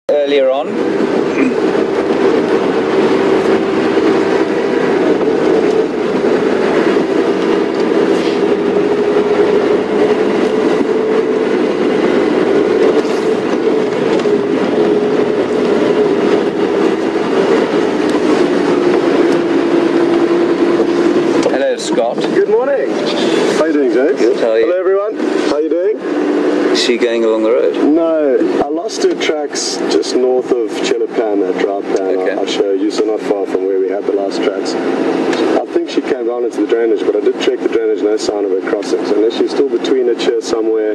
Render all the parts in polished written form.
earlier on. Hello, Scott. Good morning. How are you doing, James? Good. How are you? Hello, everyone. How are you doing? Is she going along the road? No, I lost her tracks just north of Chilipan, that drought pan. Okay. I'll show you, so not far from where we had the last tracks. I think she came down into the drainage, but I did check the drainage, no sign of her crossing. So unless she's still between it here somewhere,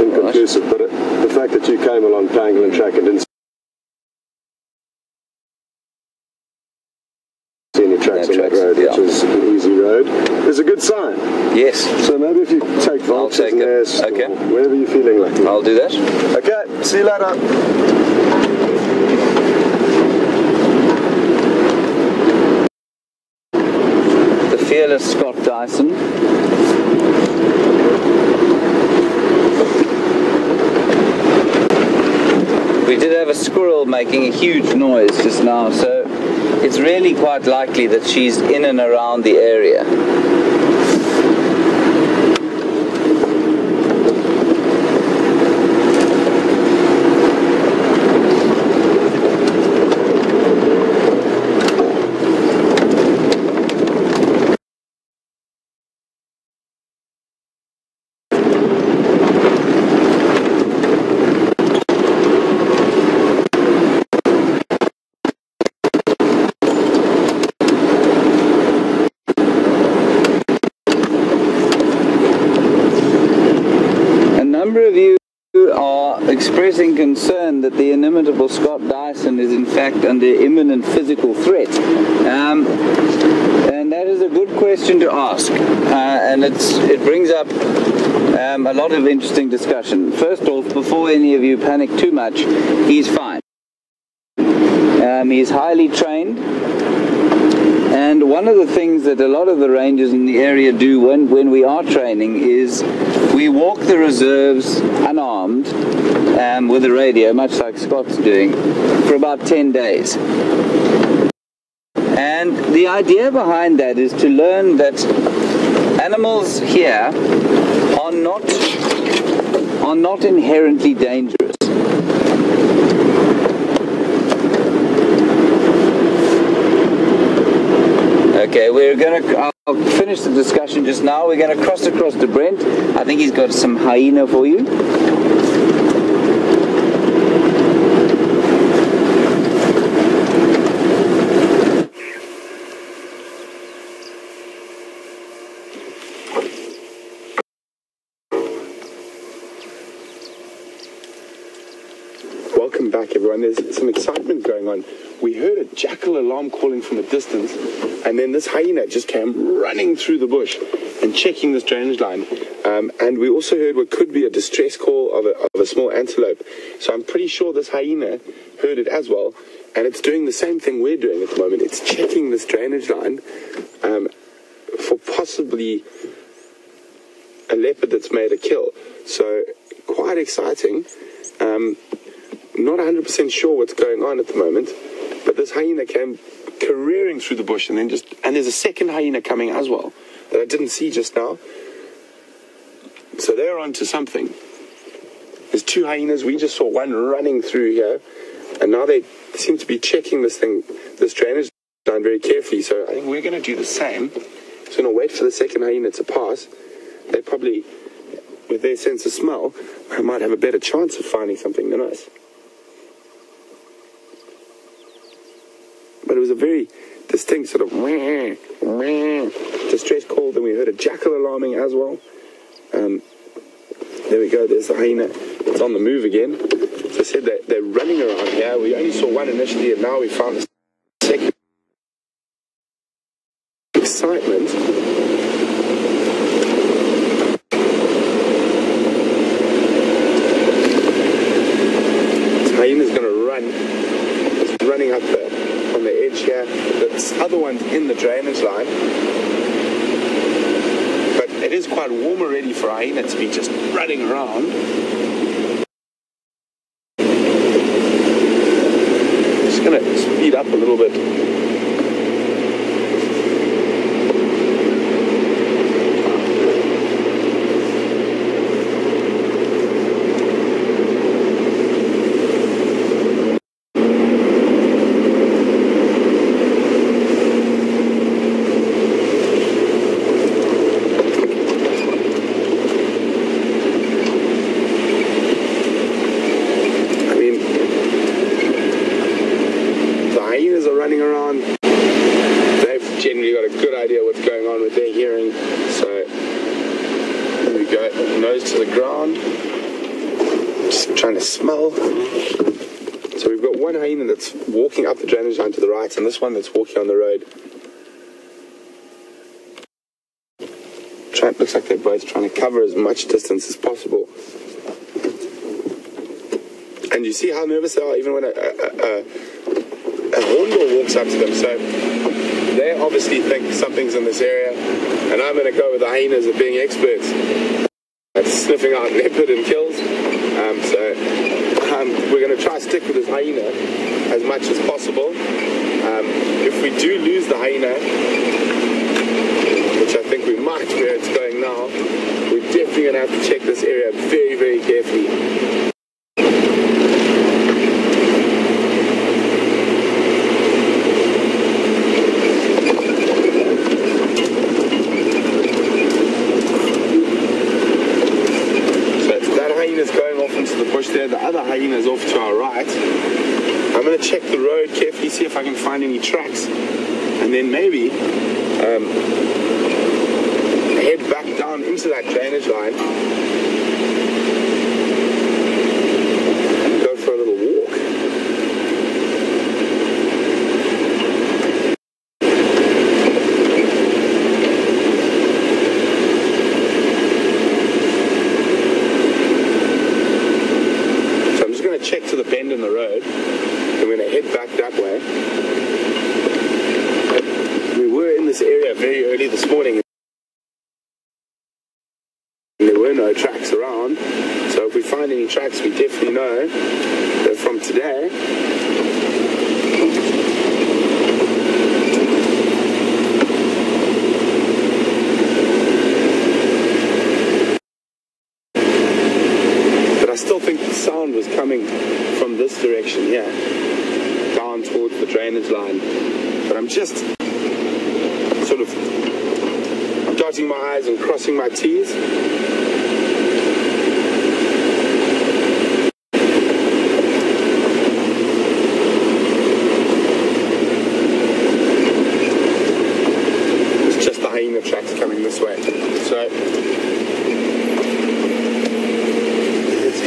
inconclusive. But the fact that you came along Pangolin track and didn't see any tracks on that road, which is an easy road, is a good sign. Yes. So maybe if you take vultures nest, okay, or wherever you're feeling like. I'll do that. Okay, see you later. The fearless Scott Dyson. We did have a squirrel making a huge noise just now, so it's really quite likely that she's in and around the area. A number of you are expressing concern that the inimitable Scott Dyson is in fact under imminent physical threat. And that is a good question to ask. And it brings up a lot of interesting discussion. First off, before any of you panic too much, he's fine. He's highly trained. And one of the things that a lot of the rangers in the area do when we are training is we walk the reserves unarmed with a radio, much like Scott's doing, for about 10 days. And the idea behind that is to learn that animals here are not inherently dangerous. Okay, I'll finish the discussion just now. We're going to cross across to Brent. I think he's got some hyena for you. Welcome back, everyone. There's some excitement going on. We heard a jackal alarm calling from a distance, and then this hyena just came running through the bush and checking this drainage line. And we also heard what could be a distress call of a small antelope. So I'm pretty sure this hyena heard it as well, and it's doing the same thing we're doing at the moment. It's checking this drainage line for possibly a leopard that's made a kill. So quite exciting. Not 100% sure what's going on at the moment, but this hyena came careering through the bush, and there's a second hyena coming as well that I didn't see just now. So they're onto something. There's two hyenas. We just saw one running through here, and now they seem to be checking this drainage line very carefully. So I think we're going to do the same. So going to wait for the second hyena to pass. They probably, with their sense of smell, might have a better chance of finding something than us. But it was a very distinct sort of distress call. Then we heard a jackal alarming as well. There we go. There's the hyena. It's on the move again. As I said, they're running around here. We only saw one initially, and now we found the second. Excitement. This hyena's going to run. It's running up on the edge here. This other one's in the drainage line. But it is quite warm already for a hyena to be just running around. just going to speed up a little bit. Running around, they've generally got a good idea what's going on with their hearing. So there we go, nose to the ground, just trying to smell. So we've got one hyena that's walking up the drainage line to the right, and this one that's walking on the road. Looks like they're both trying to cover as much distance as possible. And you see how nervous they are even when a hornbill walks up to them, so they obviously think something's in this area, and I'm going to go with the hyenas at being experts at sniffing out leopard and kills. We're going to try to stick with this hyena as much as possible. If we do lose the hyena, which I think we might where it's going now, we're definitely going to have to check this area very, very carefully. The other hyena is off to our right. I'm going to check the road carefully, see if I can find any tracks, and then maybe head back down into that drainage line and go for a little walk. Check to the bend in the road, and we're going to head back that way. We were in this area very early this morning, and there were no tracks around, so if we find any tracks, we definitely know they're from today. I still think the sound was coming from this direction here, down towards the drainage line. But I'm just sort of dotting my I's and crossing my T's. It's just the hyena tracks coming this way. So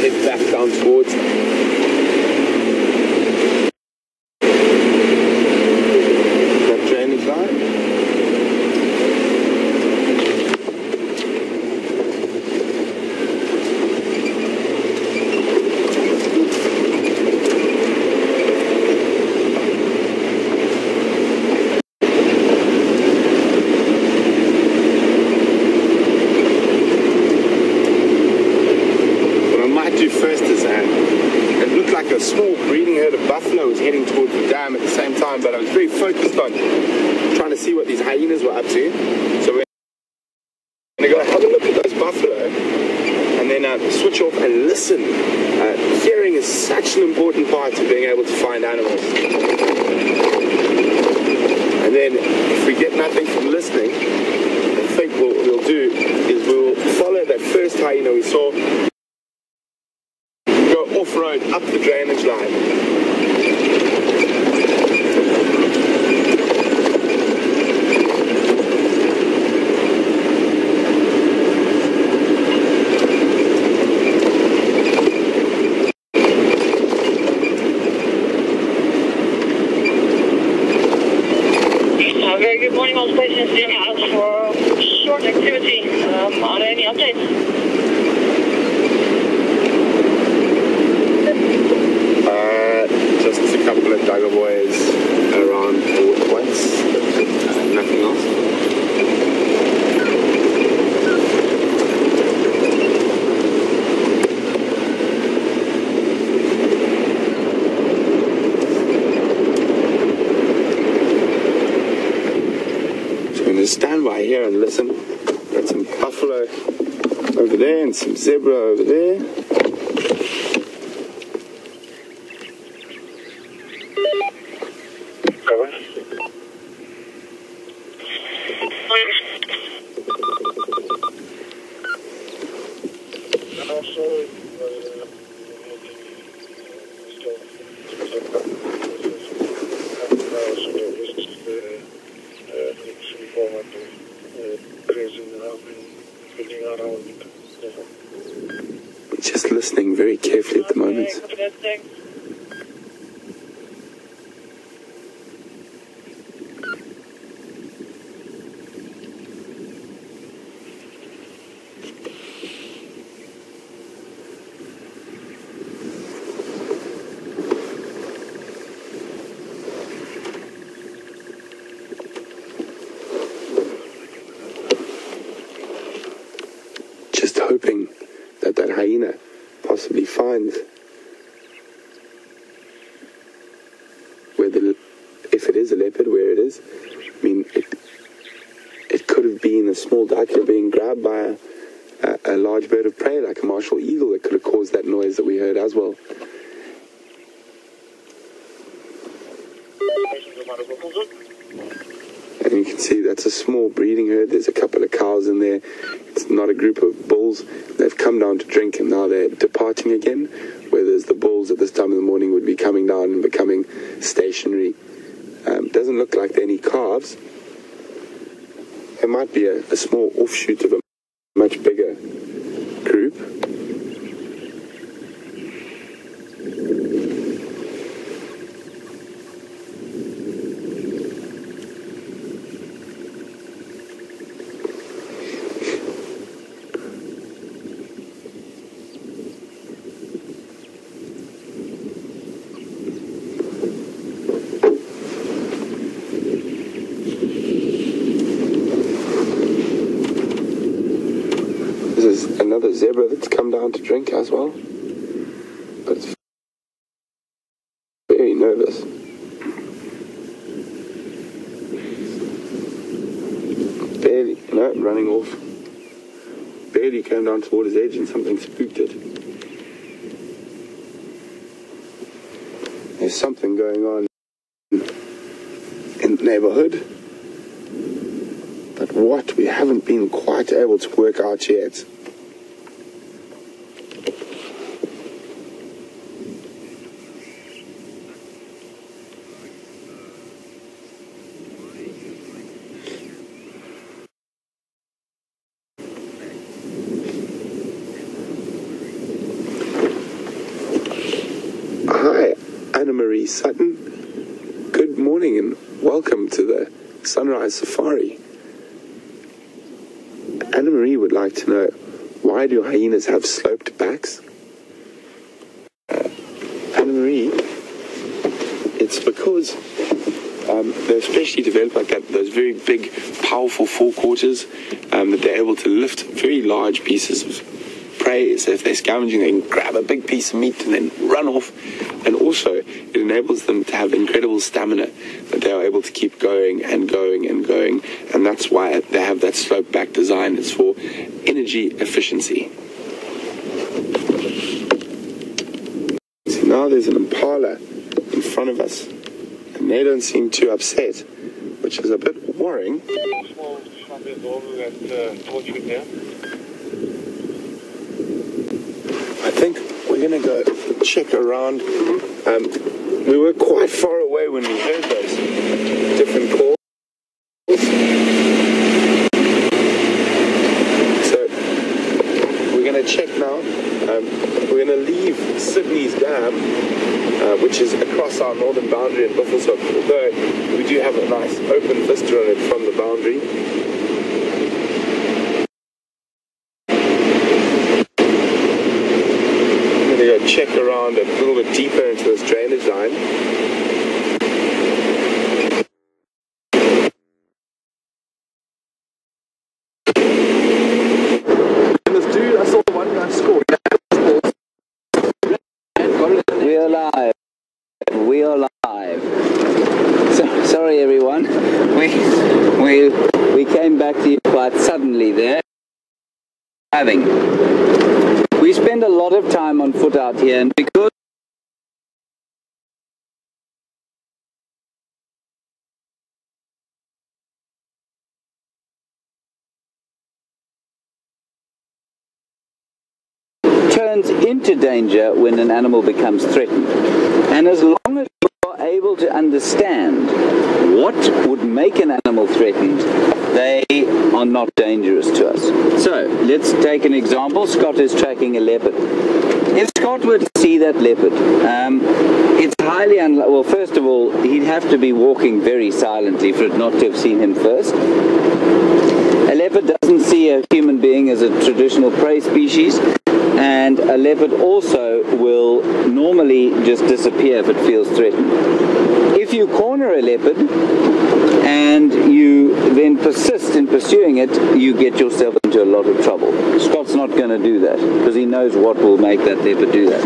head back down towards that drainage line. First is it looked like a small breeding herd of buffalo was heading towards the dam at the same time, but I was very focused on trying to see what these hyenas were up to. So we're going to go have a look at those buffalo and then switch off and listen. Hearing is such an important part of being able to find animals. And then if we get nothing from listening, I think what we'll do is we'll follow that first hyena we saw, off-road up the drainage line. Very good morning, all stations. Standing out for short activity. Are there any updates? just stand by here and listen. Got some buffalo over there and some zebra over there. Just listening very carefully at the moment. Just hoping that hyena possibly finds where if it is a leopard, where it is. I mean, it could have been a small duiker being grabbed by a large bird of prey like a martial eagle that could have caused that noise that we heard as well. And you can see that's a small breeding herd. There's a couple of cows in there. It's not a group of bulls. They've come down to drink and now they're departing again, whereas the bulls at this time of the morning would be coming down and becoming stationary. Doesn't look like there are any calves. There might be a small offshoot of a much bigger group. This is another zebra that's come down to drink as well, but it's very nervous. Barely, no, running off. Barely came down toward his edge and something spooked it. There's something going on in the neighborhood, but what we haven't been quite able to work out yet. Hi, Anna Marie Sutton. Good morning and welcome to the Sunrise Safari. Anna Marie would like to know, why do hyenas have sloped backs? Anna Marie, it's because they're especially developed like that, those very big, powerful forequarters, that they're able to lift very large pieces of prey. So if they're scavenging, they can grab a big piece of meat and then run off. And also, it enables them to have incredible stamina, that they are able to keep going and going and going. And that's why they have that slope back design. It's for energy efficiency. So now there's an impala in front of us, and they don't seem too upset, which is a bit worrying. I think we're going to go check around. We were quite far away when we heard those different calls. So we're going to check now. We're going to leave Sydney's Dam, which is across our northern boundary in Buffelshoek, although we do have a nice open vista on it from the boundary. Check around a little bit deeper into this drainage line. And this dude, I saw one guy score. We are live. We are live. Sorry everyone, we came back to you quite suddenly there. We spend a lot of time on foot out here, and because turns into danger when an animal becomes threatened. And as long as you are able to understand what would make an animal threatened, they are not dangerous to us. So, let's take an example. Scott is tracking a leopard. If Scott were to see that leopard, it's highly unlikely. Well, first of all, he'd have to be walking very silently for it not to have seen him first. A leopard doesn't see a human being as a traditional prey species, and a leopard also will normally just disappear if it feels threatened. If you corner a leopard and you then persist in pursuing it, you get yourself into a lot of trouble. Scott's not going to do that because he knows what will make that leopard do that.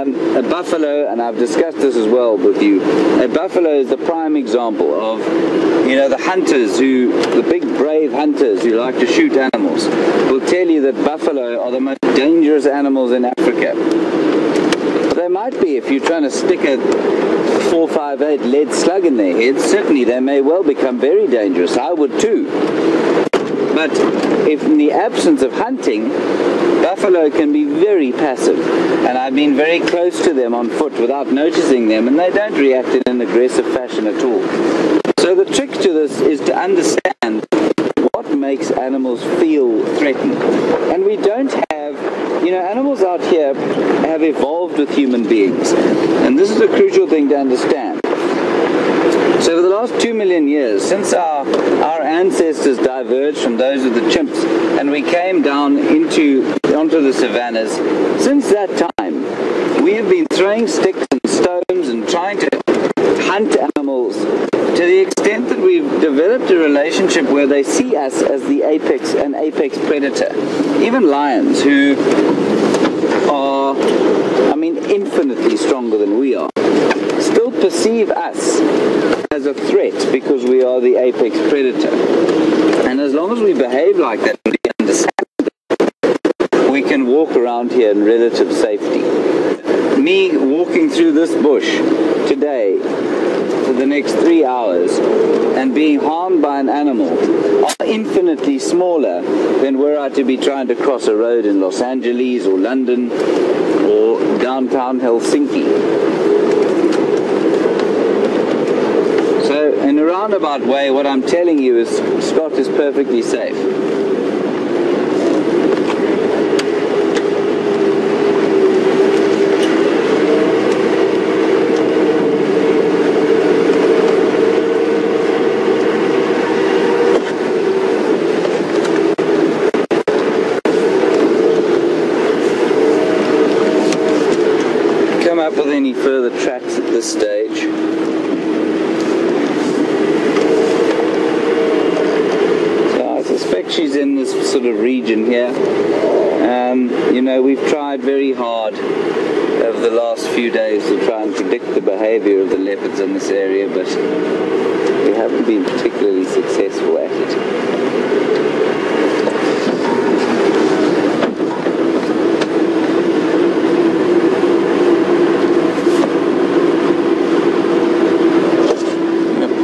A buffalo, and I've discussed this as well with you, a buffalo is the prime example of, the hunters the big brave hunters who like to shoot animals will tell you that buffalo are the most dangerous animals in Africa. They might be if you're trying to stick a 458 lead slug in their head. Certainly they may well become very dangerous. I would too. But if in the absence of hunting, buffalo can be very passive, and I've been very close to them on foot without noticing them, and they don't react in an aggressive fashion at all. So the trick to this is to understand what makes animals feel threatened. And we don't have, animals out here have evolved with human beings, and this is a crucial thing to understand. So for the last 2 million years, since our ancestors diverged from those of the chimps and we came down onto the savannas, since that time we have been throwing sticks and stones and trying to hunt animals to the extent that we've developed a relationship where they see us as an apex predator. Even lions, who are, infinitely stronger than we are, still perceive us as a threat because we are the apex predator. And as long as we behave like that and we understand that, we can walk around here in relative safety. Me walking through this bush today for the next 3 hours and being harmed by an animal are infinitely smaller than were I to be trying to cross a road in Los Angeles or London or downtown Helsinki. So in a roundabout way, what I'm telling you is Scott is perfectly safe. With any further tracks at this stage. So I suspect she's in this sort of region here. We've tried very hard over the last few days to try and predict the behavior of the leopards in this area, but we haven't been particularly successful at it.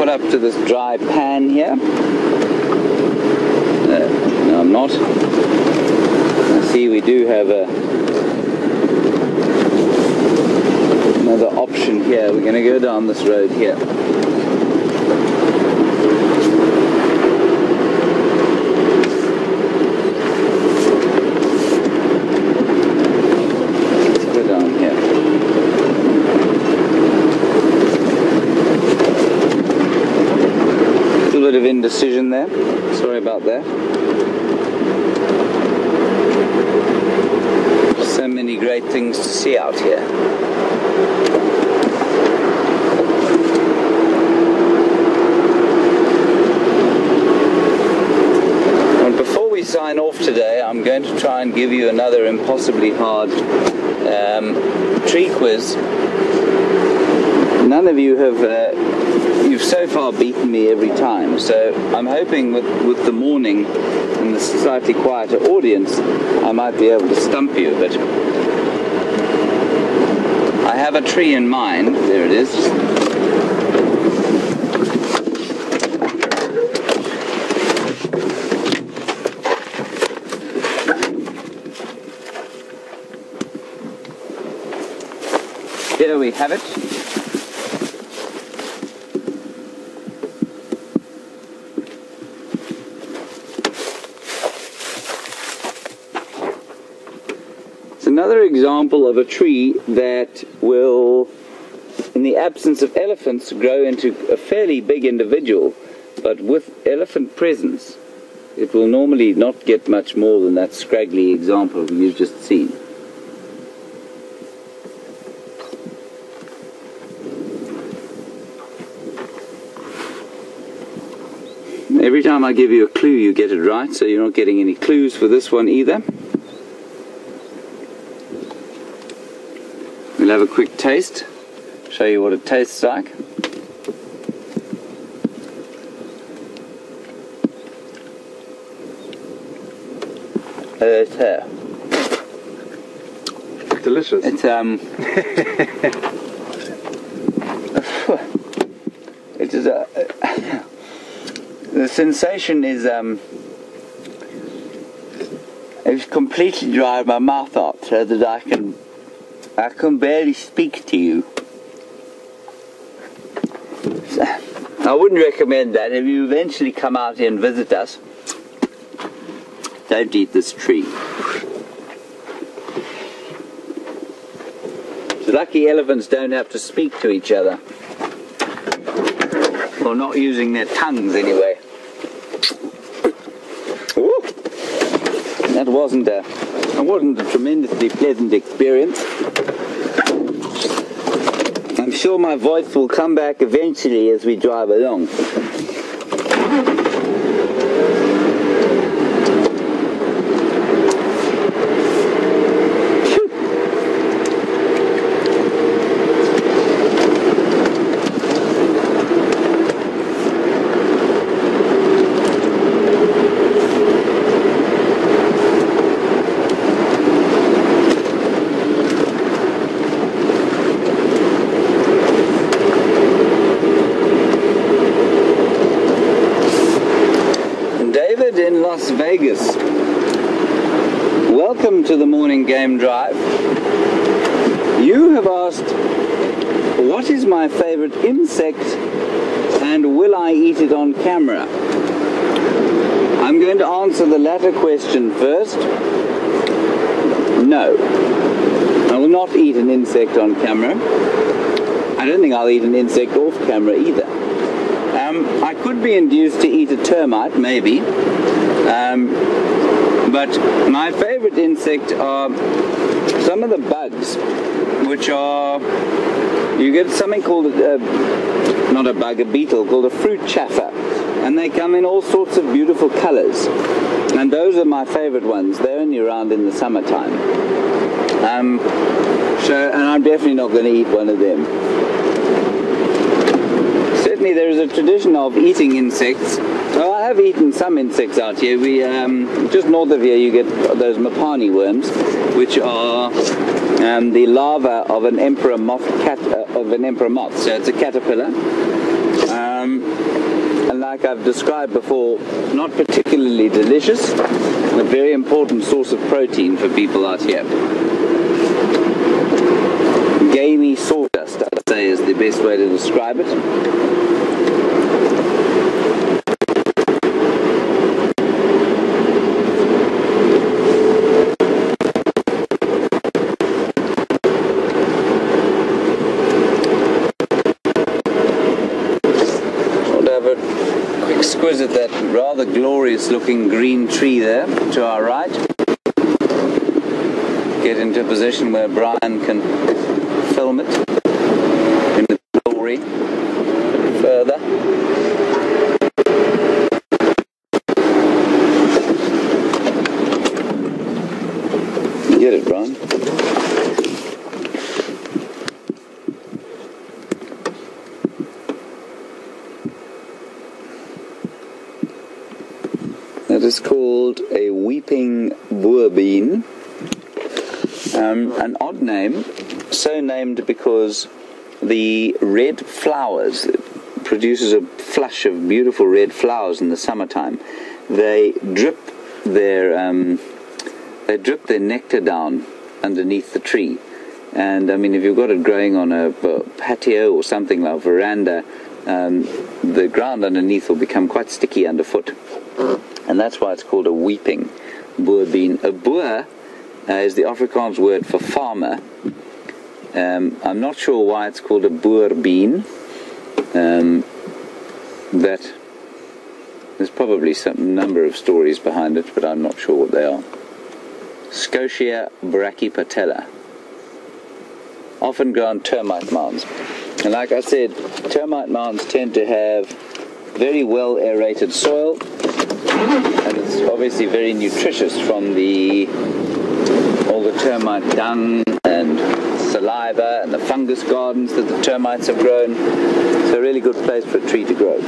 Up to this dry pan here. No, I'm not. I see we do have another option here. We're going to go down this road here. Let's go down here. Bit of indecision there. Sorry about that. So many great things to see out here. And before we sign off today, I'm going to try and give you another impossibly hard tree quiz. None of you have so far beaten me every time. So I'm hoping with the morning and the slightly quieter audience, I might be able to stump you a bit. I have a tree in mind. There it is. Here we have it. It's another example of a tree that will, in the absence of elephants, grow into a fairly big individual, but with elephant presence, it will normally not get much more than that scraggly example you've just seen. Every time I give you a clue, you get it right, so you're not getting any clues for this one either. We'll have a quick taste, show you what it tastes like. It's delicious. It's it is the sensation is it's completely dried my mouth out so that I can barely speak to you. So, I wouldn't recommend that. If you eventually come out here and visit us, don't eat this tree. The lucky elephants don't have to speak to each other. Well, not using their tongues anyway. Ooh. That wasn't a tremendously pleasant experience. I'm sure my voice will come back eventually as we drive along. In Las Vegas. Welcome to the morning game drive. You have asked, what is my favorite insect and will I eat it on camera? I'm going to answer the latter question first. No, I will not eat an insect on camera. I don't think I'll eat an insect off camera either. I could be induced to eat a termite, maybe, but my favorite insect are some of the bugs, which are, you get something called, not a bug, a beetle, called a fruit chaffer, and they come in all sorts of beautiful colors, and those are my favorite ones. They're only around in the summertime, and I'm definitely not going to eat one of them. Certainly there is a tradition of eating insects. Well, I have eaten some insects out here. We just north of here you get those mapani worms, which are the larva of an emperor moth. So it's a caterpillar. And like I've described before, not particularly delicious, a very important source of protein for people out here. Gamey sawdust, I'd say, is the best way to describe it. Quick squiz at that rather glorious looking green tree there to our right. Get into a position where Brian can film it in the glory further. You get it, Brian? that is called a weeping boerbean. An odd name, so named because the red flowers, it produces a flush of beautiful red flowers in the summertime. They drip their nectar down underneath the tree. And I mean, if you've got it growing on a patio or something like a veranda, the ground underneath will become quite sticky underfoot. And that's why it's called a weeping boerbean. A boer is the Afrikaans word for farmer. I'm not sure why it's called a boerbean. That there's probably some number of stories behind it, but I'm not sure what they are. Scotia brachypatella. Often grow on termite mounds. And like I said, termite mounds tend to have very well aerated soil, and it's obviously very nutritious from all the termite dung and saliva and the fungus gardens that the termites have grown. It's a really good place for a tree to grow.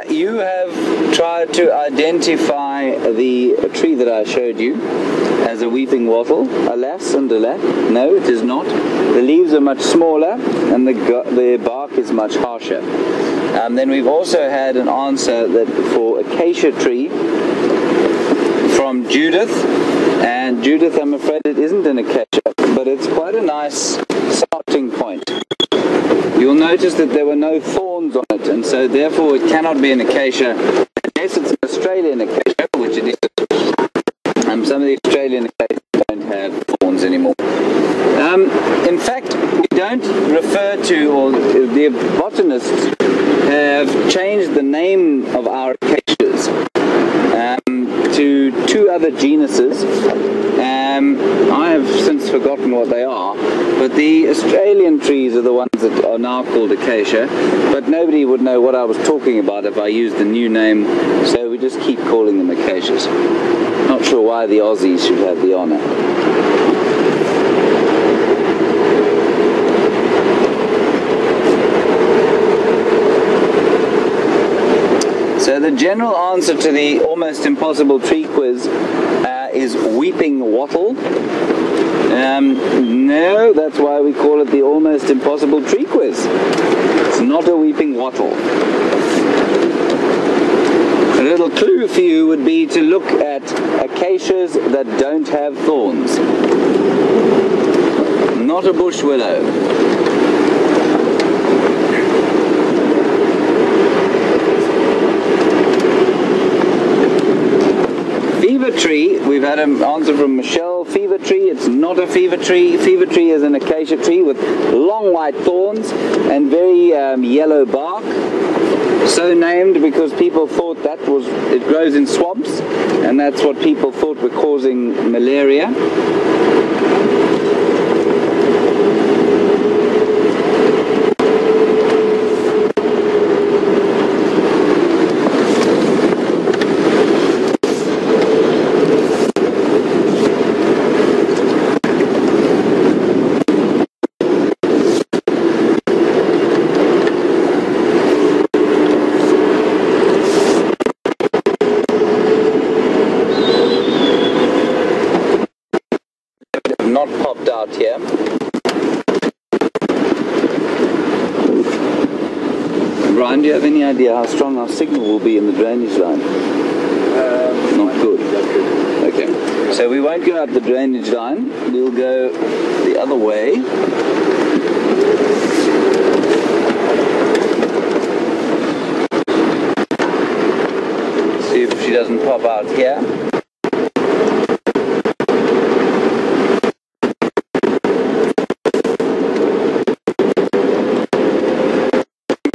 You have tried to identify the tree that I showed you as a weeping wattle. Alas and alack, no, it is not. The leaves are much smaller and the bark is much harsher. Then we've also had an answer that for acacia tree from Judith. And Judith, I'm afraid it isn't an acacia, but it's quite a nice starting point. You'll notice that there were no thorns on it, and so therefore it cannot be an acacia unless it's an Australian acacia, which it is. Some of the Australian acacias don't have thorns anymore. In fact, we don't refer to, or the botanists have changed the name of our acacias to two other genuses. I have since forgotten what they are, but the Australian trees are the ones that are now called acacia, but nobody would know what I was talking about if I used the new name, so we just keep calling them acacias. Not sure why the Aussies should have the honour. So the general answer to the almost impossible tree quiz is weeping wattle. No, that's why we call it the almost impossible tree quiz. It's not a weeping wattle. A little clue for you would be to look at acacias that don't have thorns. Not a bush willow. Fever tree, we've had an answer from Michelle. Fever tree, it's not a fever tree. Fever tree is an acacia tree with long white thorns and very yellow bark. So named because people thought it grows in swamps, and that's what people thought were causing malaria. Not popped out here. Brian, do you have any idea how strong our signal will be in the drainage line? Not good. Okay. So we won't go up the drainage line. We'll go the other way. See if she doesn't pop out here.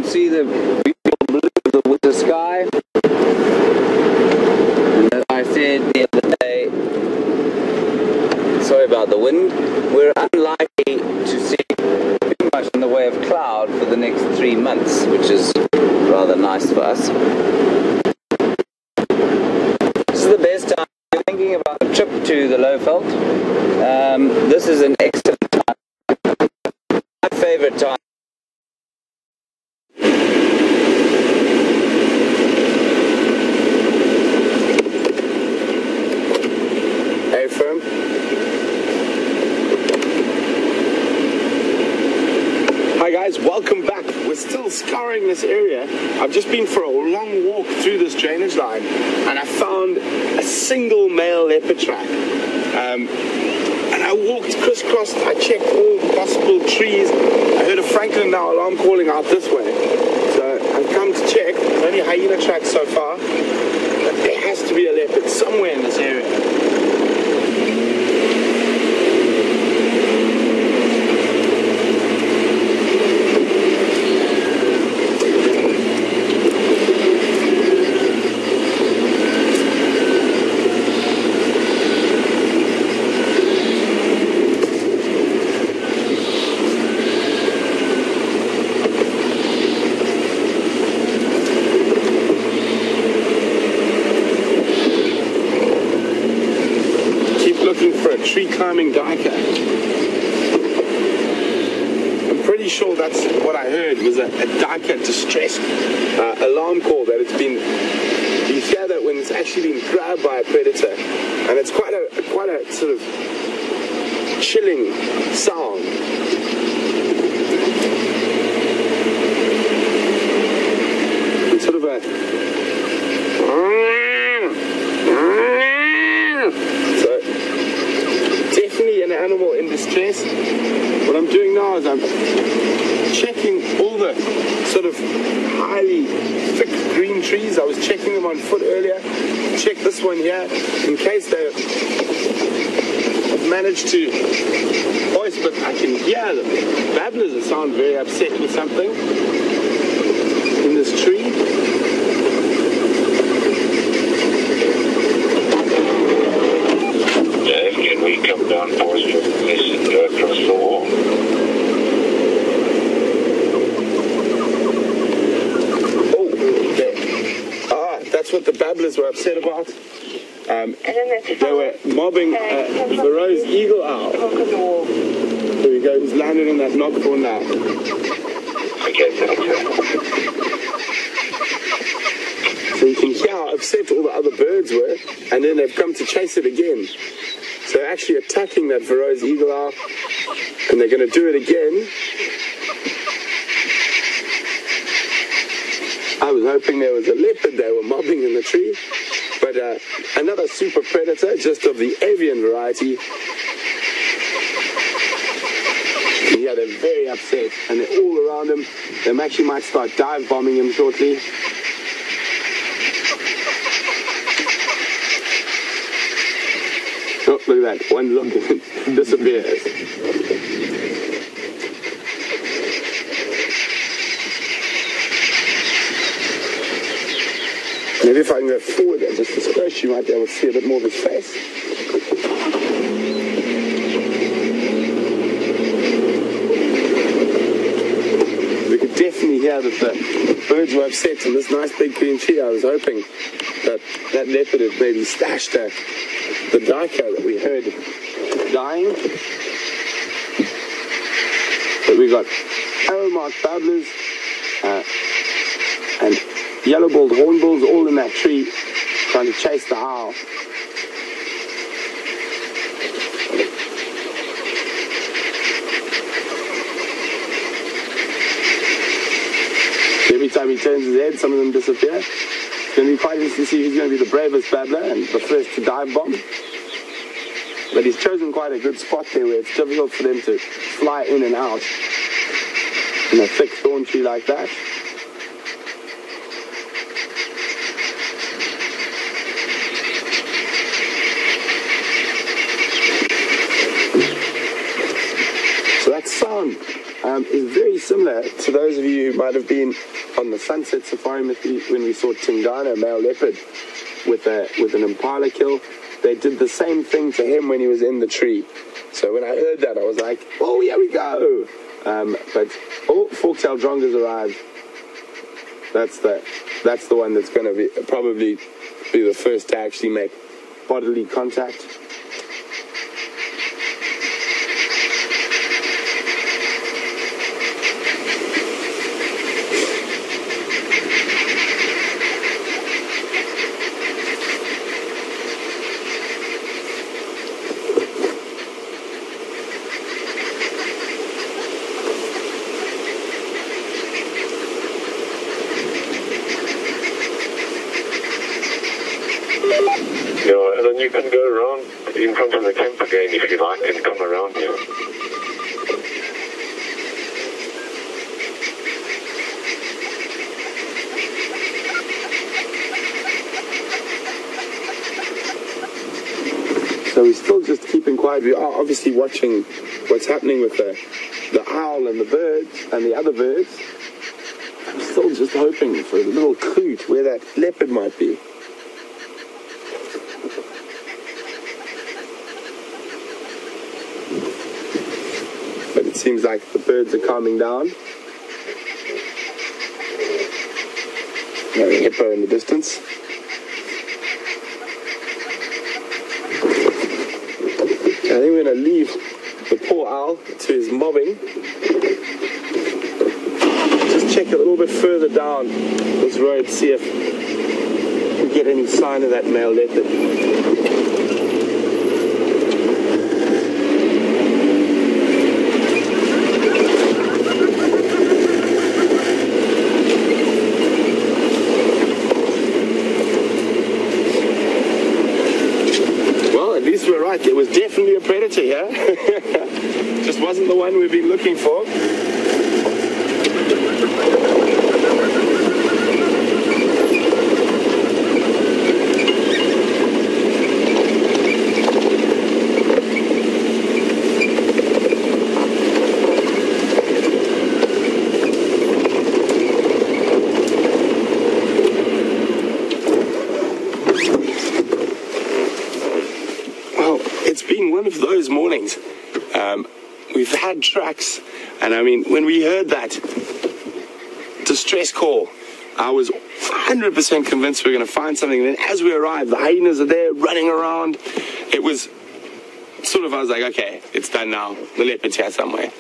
See the beautiful blue of the winter sky, and as I said the other day, sorry about the wind, we're unlikely to see too much in the way of cloud for the next 3 months, which is rather nice for us. This is the best time you're thinking about a trip to the Lowveld. This is an excellent time. My favorite time. Hey, firm. Hi guys, welcome back. We're still scouring this area. I've just been for a long walk through this drainage line and I found a single male leopard track. And I walked crisscross, I checked all possible trees. I heard a Franklin now alarm calling out this way. So I've come to check. There's only hyena tracks so far. But there has to be a leopard somewhere in this area. Tree climbing diker. I'm pretty sure that's what I heard was a diker distress alarm call that it's been. You hear that when it's actually been grabbed by a predator, and it's quite a sort of chilling sound. It's sort of a. An animal in distress. What I'm doing now is I'm checking all the sort of highly thick green trees. I was checking them on foot earlier. Check this one here in case they have managed to hoist, but I can hear them. Babblers sound very upset with something in this tree. Can we come down for us with this across the wall? Oh, there. That's what the babblers were upset about. They were mobbing the rose eagle owl. There we go, he's landed on that knockthorn now. So you can hear how upset all the other birds were, and then they've come to chase it again. So they're actually attacking that Varro's eagle owl, and they're going to do it again. I was hoping there was a leopard they were mobbing in the tree, but another super predator, just of the avian variety. Yeah, they're very upset, and they're all around him. They actually might start dive bombing him shortly. Oh, look at that. One look and disappears. Maybe if I can go forward there just a scratch, you might be able to see a bit more of his face. We could definitely hear that the birds were upset in this nice big green tree. I was hoping that that leopard had maybe stashed the diker that we heard dying. But we got arrow-marked babblers and yellow-balled hornbills all in that tree trying to chase the owl. Every time he turns his head, some of them disappear. It's going to be quite interesting to see who's going to be the bravest babbler and the first to dive bomb. But he's chosen quite a good spot there where it's difficult for them to fly in and out in a thick thorn tree like that. So that sound is very similar to those of you who might have been on the Sunset Safari when we saw Tingana, a male leopard, with an impala kill. They did the same thing to him when he was in the tree. So when I heard that, I was like, oh, here we go. Fork-tailed dronga's arrived. That's the one that's going to probably be the first to actually make bodily contact. Yeah, and then you can go around in front of the camp again if you like and come around here. So we're still just keeping quiet. We are obviously watching what's happening with the owl and the birds and the other birds. I'm still just hoping for a little clue to where that leopard might be. But it seems like the birds are calming down. There's a hippo in the distance. I think we're going to leave the poor owl to his mobbing. Just check a little bit further down this road, see if we get any sign of that male leopard. We're right, there was definitely a predator here. Just wasn't the one we've been looking for. It's been one of those mornings. We've had tracks, and I mean, when we heard that distress call, I was 100% convinced we were going to find something. And then as we arrived, the hyenas are there running around. It was sort of, I was like, okay, it's done now. The leopard's here somewhere.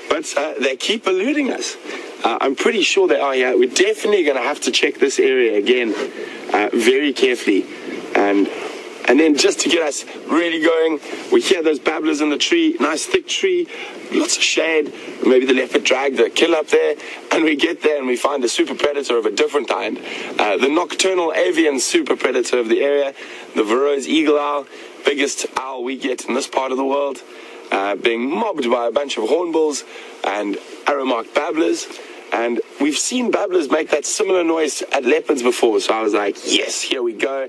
But they keep eluding us. I'm pretty sure they are here. We're definitely going to have to check this area again very carefully. And then just to get us really going, we hear those babblers in the tree, nice thick tree, lots of shade. Maybe the leopard dragged the kill up there, and we get there and we find a super predator of a different kind. The nocturnal avian super predator of the area, the Verreaux's eagle owl, biggest owl we get in this part of the world, being mobbed by a bunch of hornbills and arrow-marked babblers. And we've seen babblers make that similar noise at leopards before, so I was like, yes, here we go.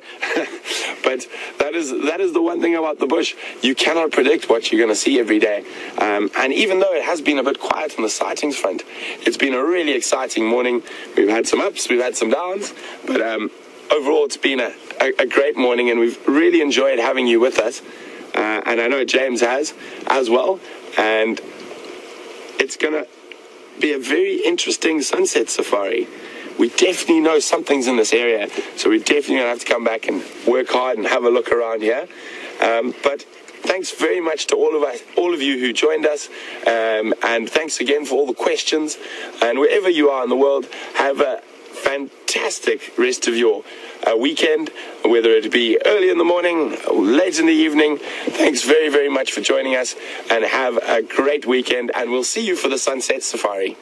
But that is the one thing about the bush. You cannot predict what you're going to see every day. And even though it has been a bit quiet on the sightings front, it's been a really exciting morning. We've had some ups, we've had some downs, but overall it's been a great morning, and we've really enjoyed having you with us. And I know James has as well, and it's going to be a very interesting sunset safari. We definitely know something's in this area, so we're definitely going to have to come back and work hard and have a look around here. But thanks very much to all of you who joined us, and thanks again for all the questions. And wherever you are in the world, have a fantastic rest of your weekend, whether it be early in the morning or late in the evening. Thanks very, very much for joining us, and have a great weekend, and we'll see you for the Sunset Safari.